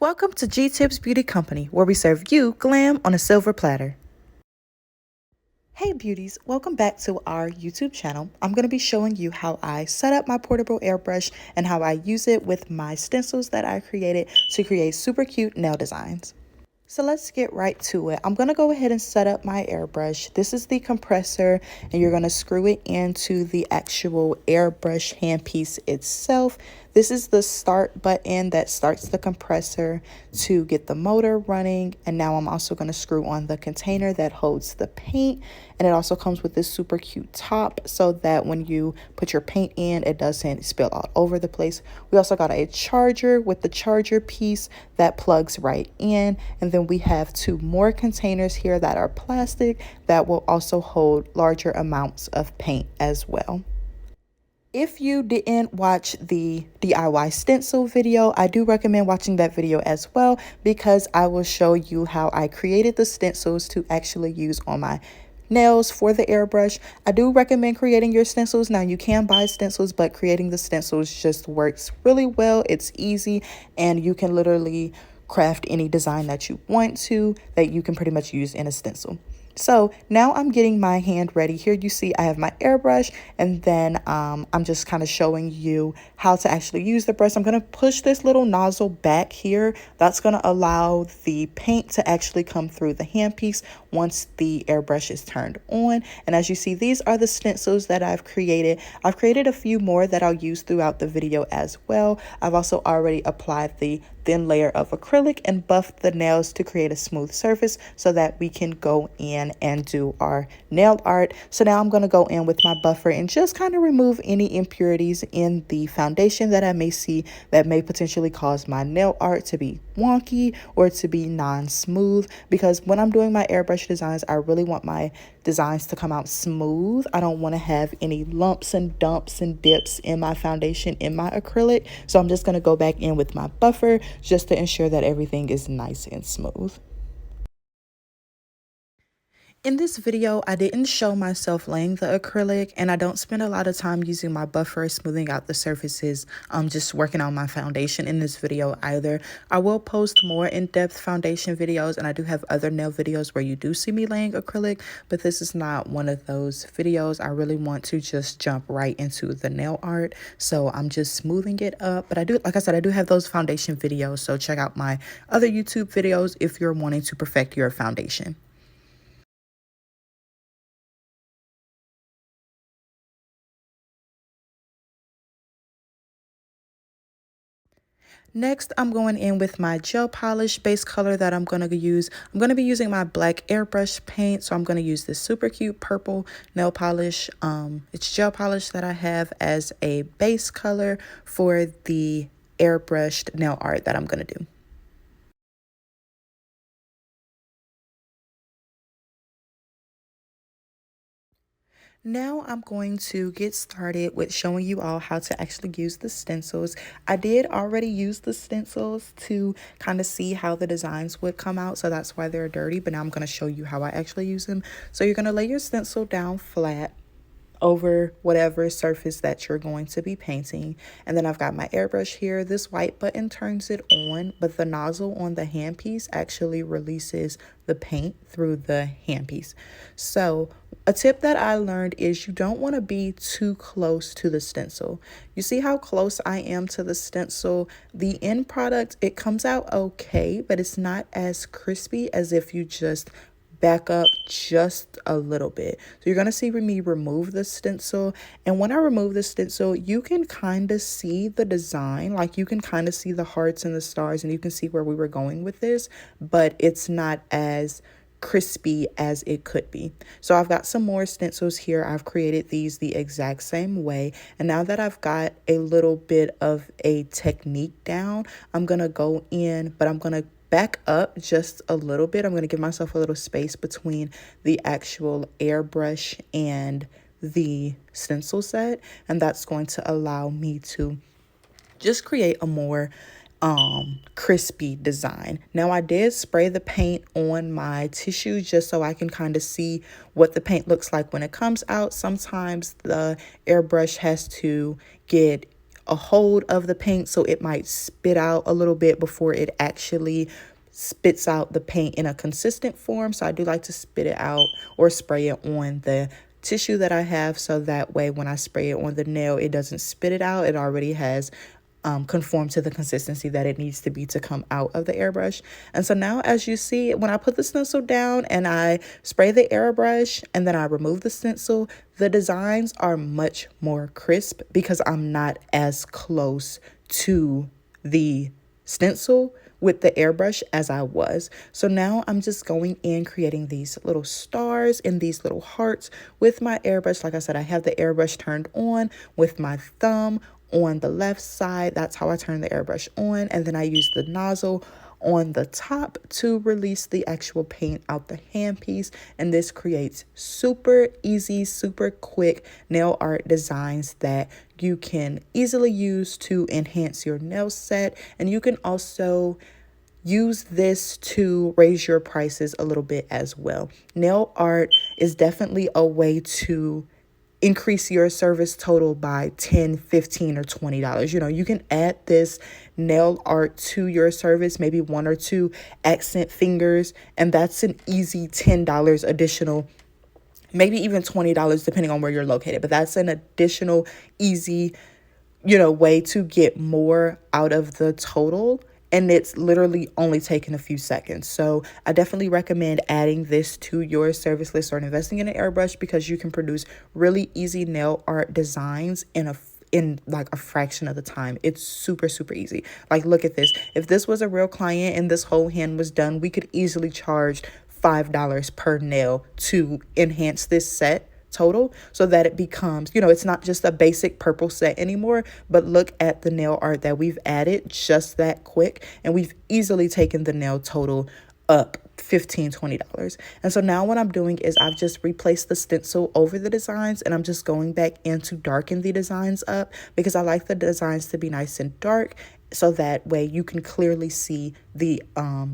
Welcome to G-Tips Beauty Company, where we serve you glam on a silver platter. Hey beauties, welcome back to our YouTube channel. I'm going to be showing you how I set up my portable airbrush and how I use it with my stencils that I created to create super cute nail designs. So let's get right to it. I'm going to go ahead and set up my airbrush. This is the compressor, and you're going to screw it into the actual airbrush handpiece itself. This is the start button that starts the compressor to get the motor running. And now I'm also going to screw on the container that holds the paint. And it also comes with this super cute top so that when you put your paint in, it doesn't spill all over the place. We also got a charger with the charger piece that plugs right in. And then we have two more containers here that are plastic that will also hold larger amounts of paint as well. If you didn't watch the DIY stencil video, I do recommend watching that video as well, because I will show you how I created the stencils to actually use on my nails for the airbrush. I do recommend creating your stencils. Now you can buy stencils, but creating the stencils just works really well. It's easy, and you can literally craft any design that you want to, that you can pretty much use in a stencil. So now I'm getting my hand ready. Here you see I have my airbrush, and then I'm just kind of showing you how to actually use the brush. I'm going to push this little nozzle back here. That's going to allow the paint to actually come through the handpiece once the airbrush is turned on. And as you see, these are the stencils that I've created. I've created a few more that I'll use throughout the video as well. I've also already applied the thin layer of acrylic and buffed the nails to create a smooth surface so that we can go in and do our nail art. So now I'm going to go in with my buffer and just kind of remove any impurities in the foundation that I may see that may potentially cause my nail art to be wonky or to be non-smooth, because when I'm doing my airbrush designs, I really want my designs to come out smooth. I don't want to have any lumps and dumps and dips in my foundation, in my acrylic. So I'm just going to go back in with my buffer just to ensure that everything is nice and smooth. In this video, I didn't show myself laying the acrylic, and I don't spend a lot of time using my buffer, smoothing out the surfaces, just working on my foundation in this video either. I will post more in-depth foundation videos, and I do have other nail videos where you do see me laying acrylic, but this is not one of those videos. I really want to just jump right into the nail art, so I'm just smoothing it up. But I do, like I said, I do have those foundation videos, so check out my other YouTube videos if you're wanting to perfect your foundation. Next, I'm going in with my gel polish base color that I'm going to use. I'm going to be using my black airbrush paint, so I'm going to use this super cute purple nail polish. It's gel polish that I have as a base color for the airbrushed nail art that I'm going to do. Now I'm going to get started with showing you all how to actually use the stencils. I did already use the stencils to kind of see how the designs would come out, so that's why they're dirty, but now I'm going to show you how I actually use them. So you're going to lay your stencil down flat over whatever surface that you're going to be painting. And then I've got my airbrush here. This white button turns it on, but the nozzle on the handpiece actually releases the paint through the handpiece. So a tip that I learned is you don't want to be too close to the stencil. You see how close I am to the stencil? The end product, it comes out okay, but it's not as crispy as if you just back up just a little bit. So you're going to see me remove the stencil, and when I remove the stencil, you can kind of see the design, like you can kind of see the hearts and the stars, and you can see where we were going with this, but it's not as crispy as it could be. So I've got some more stencils here. I've created these the exact same way, and now that I've got a little bit of a technique down, I'm gonna go in, but I'm gonna back up just a little bit. I'm going to give myself a little space between the actual airbrush and the stencil set, and that's going to allow me to just create a more crispy design. Now I did spray the paint on my tissue just so I can kind of see what the paint looks like when it comes out. Sometimes the airbrush has to get a hold of the paint, so it might spit out a little bit before it actually spits out the paint in a consistent form. So I do like to spit it out or spray it on the tissue that I have, so that way when I spray it on the nail, it doesn't spit it out. It already has conform to the consistency that it needs to be to come out of the airbrush. And so now, as you see, when I put the stencil down and I spray the airbrush and then I remove the stencil, the designs are much more crisp because I'm not as close to the stencil with the airbrush as I was. So now I'm just going in, creating these little stars and these little hearts with my airbrush. Like I said, I have the airbrush turned on with my thumb on the left side. That's how I turn the airbrush on. And then I use the nozzle on the top to release the actual paint out the handpiece. And this creates super easy, super quick nail art designs that you can easily use to enhance your nail set. And you can also use this to raise your prices a little bit as well. Nail art is definitely a way to increase your service total by $10, $15, or $20. You know, you can add this nail art to your service, maybe 1 or 2 accent fingers, and that's an easy $10 additional, maybe even $20 depending on where you're located. But that's an additional easy, way to get more out of the total. And it's literally only taking a few seconds. So I definitely recommend adding this to your service list or investing in an airbrush, because you can produce really easy nail art designs in like a fraction of the time. It's super, super easy. Like, look at this. If this was a real client and this whole hand was done, we could easily charge $5 per nail to enhance this set total, so that it becomes, it's not just a basic purple set anymore. But look at the nail art that we've added just that quick, and we've easily taken the nail total up $15, $20. And so now what I'm doing is I've just replaced the stencil over the designs, and I'm just going back in to darken the designs up, because I like the designs to be nice and dark, so that way you can clearly see the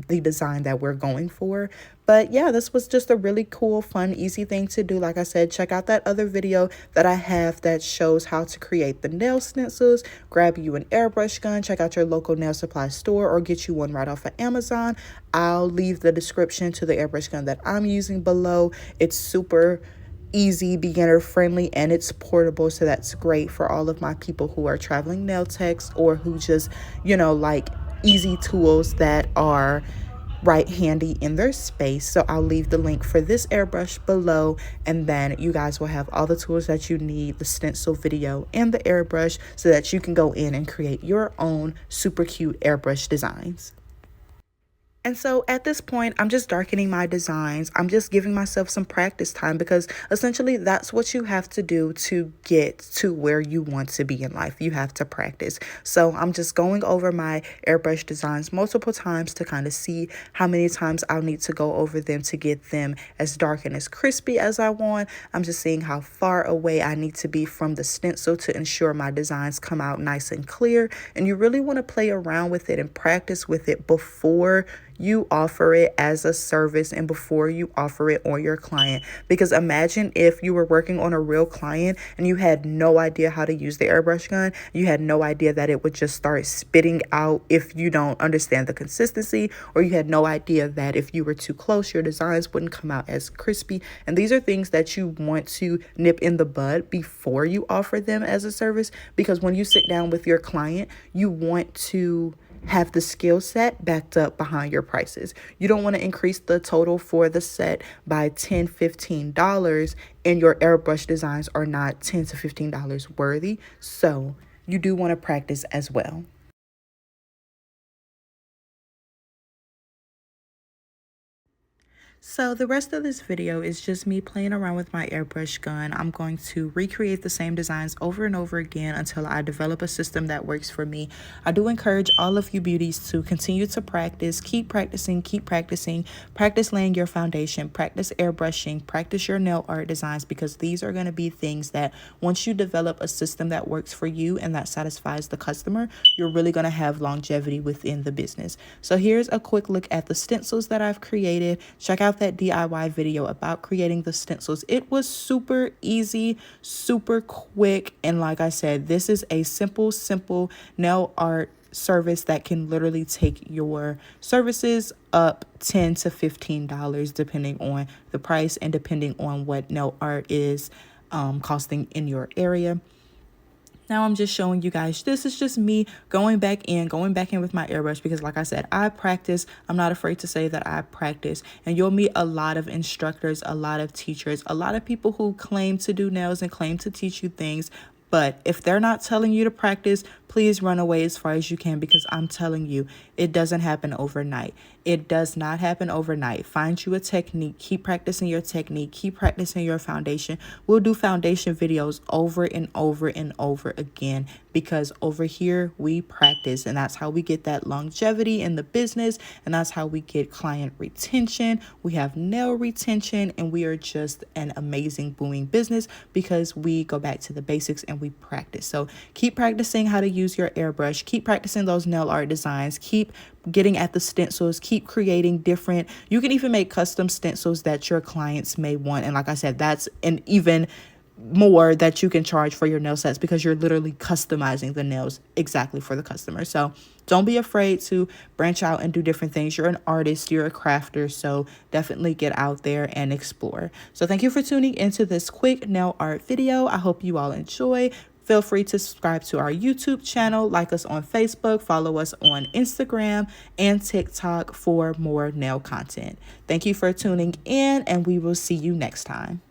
design that we're going for. But yeah, this was just a really cool, fun, easy thing to do. Like I said, check out that other video that I have that shows how to create the nail stencils. Grab you an airbrush gun, check out your local nail supply store, or get you one right off of Amazon. I'll leave the description to the airbrush gun that I'm using below. It's super easy, beginner friendly, and it's portable, so that's great for all of my people who are traveling nail techs, or who just like easy tools that are right handy in their space. So I'll leave the link for this airbrush below, and then you guys will have all the tools that you need, the stencil, video, and the airbrush, so that you can go in and create your own super cute airbrush designs. And so at this point, I'm just darkening my designs. I'm just giving myself some practice time, because essentially that's what you have to do to get to where you want to be in life. You have to practice. So I'm just going over my airbrush designs multiple times to kind of see how many times I'll need to go over them to get them as dark and as crispy as I want. I'm just seeing how far away I need to be from the stencil to ensure my designs come out nice and clear. And you really want to play around with it and practice with it before you offer it as a service and before you offer it on your client. Because imagine if you were working on a real client and you had no idea how to use the airbrush gun. You had no idea that it would just start spitting out if you don't understand the consistency, or you had no idea that if you were too close, your designs wouldn't come out as crispy. And these are things that you want to nip in the bud before you offer them as a service, because when you sit down with your client, you want to have the skill set backed up behind your prices. You don't want to increase the total for the set by $10, $15, and your airbrush designs are not $10 to $15 worthy. So you do want to practice as well. So the rest of this video is just me playing around with my airbrush gun. I'm going to recreate the same designs over and over again until I develop a system that works for me. I do encourage all of you beauties to continue to practice, keep practicing, practice laying your foundation, practice airbrushing, practice your nail art designs, because these are going to be things that once you develop a system that works for you and that satisfies the customer, you're really going to have longevity within the business. So here's a quick look at the stencils that I've created. Check out out that DIY video about creating the stencils. It was super easy, super quick. And like I said, this is a simple nail art service that can literally take your services up $10 to $15 depending on the price and depending on what nail art is costing in your area. Now I'm just showing you guys, this is just me going back in with my airbrush, because like I said, I practice. I'm not afraid to say that I practice, and you'll meet a lot of instructors, a lot of teachers, a lot of people who claim to do nails and claim to teach you things. But if they're not telling you to practice, please run away as far as you can, because I'm telling you, it doesn't happen overnight. It does not happen overnight. Find you a technique. Keep practicing your technique. Keep practicing your foundation. We'll do foundation videos over and over and over again, because over here we practice, and that's how we get that longevity in the business, and that's how we get client retention. We have nail retention, and we are just an amazing booming business because we go back to the basics and we practice. So keep practicing how to use your airbrush. Keep practicing those nail art designs. Keep getting at the stencils. Keep creating different, you can even make custom stencils that your clients may want. And like I said, that's an even more that you can charge for your nail sets, because you're literally customizing the nails exactly for the customer. So don't be afraid to branch out and do different things. You're an artist, you're a crafter, so definitely get out there and explore. So thank you for tuning into this quick nail art video. I hope you all enjoy. Feel free to subscribe to our YouTube channel, like us on Facebook, follow us on Instagram and TikTok for more nail content. Thank you for tuning in, and we will see you next time.